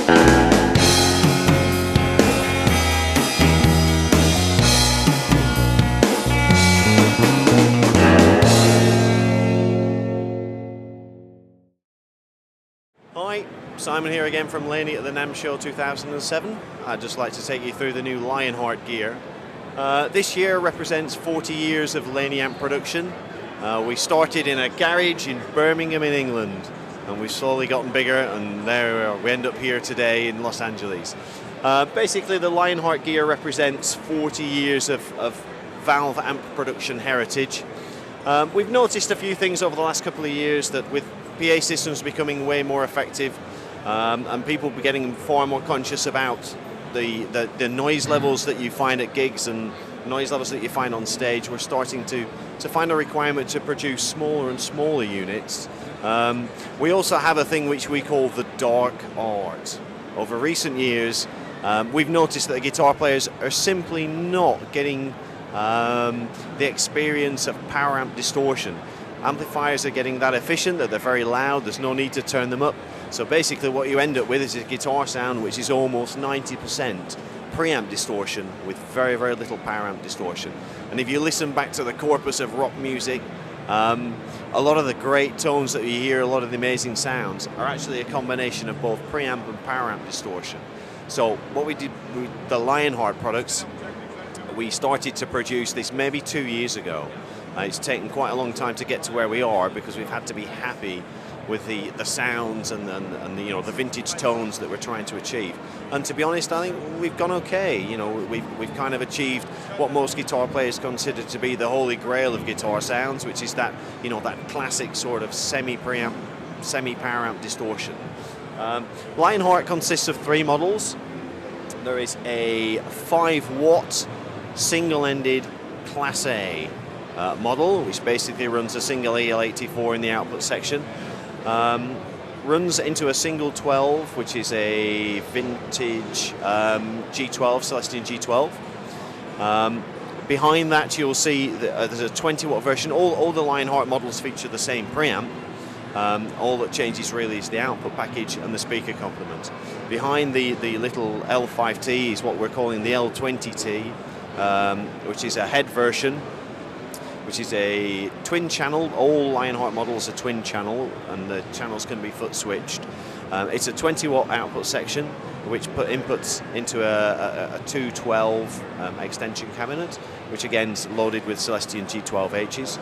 Hi, Simon here again from Laney at the NAMM Show 2007. I'd just like to take you through the new Lionheart gear. This year represents 40 years of Laney amp production. We started in a garage in Birmingham in England, and we've slowly gotten bigger, and there we end up here today in Los Angeles. Basically, the Lionheart gear represents 40 years of valve amp production heritage. We've noticed a few things over the last couple of years, that with PA systems becoming way more effective and people getting far more conscious about the noise levels that you find at gigs and noise levels that you find on stage, we're starting to find a requirement to produce smaller and smaller units. We also have a thing which we call the dark art. Over recent years, we've noticed that the guitar players are simply not getting the experience of power amp distortion. Amplifiers are getting that efficient that they're very loud, there's no need to turn them up. So basically what you end up with is a guitar sound which is almost 90% preamp distortion with very, very little power amp distortion. And if you listen back to the corpus of rock music, a lot of the great tones that you hear, a lot of the amazing sounds, are actually a combination of both preamp and power amp distortion. So what we did with the Lionheart products, we started to produce this maybe 2 years ago. It's taken quite a long time to get to where we are because we've had to be happy with the sounds and the, you know, the vintage tones that we're trying to achieve. And to be honest, I think we've gone okay. You know, we've kind of achieved what most guitar players consider to be the holy grail of guitar sounds, which is that, you know, that classic sort of semi-preamp, semi-power amp distortion. Lionheart consists of 3 models. There is a 5-watt single-ended Class A model, which basically runs a single EL84 in the output section. Runs into a single 12, which is a vintage G12, Celestion G12. Behind that you'll see that, there's a 20-watt version. All the Lionheart models feature the same preamp. All that changes really is the output package and the speaker complement. Behind the little L5T is what we're calling the L20T, which is a head version, which is a twin channel. All Lionheart models are twin channel, and the channels can be foot switched. It's a 20-watt output section, which inputs into a 212 extension cabinet, which again is loaded with Celestion G12Hs.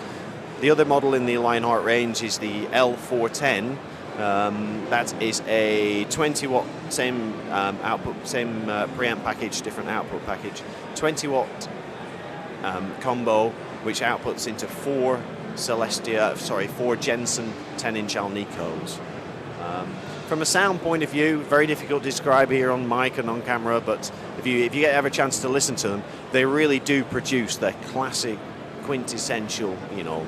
The other model in the Lionheart range is the L410. That is a 20-watt, same output, same preamp package, different output package, 20-watt combo, which outputs into 4 Jensen 10-inch Alnicos. From a sound point of view, very difficult to describe here on mic and on camera, but if you ever a chance to listen to them, they really do produce their classic, quintessential, you know,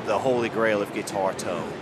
the holy grail of guitar tone.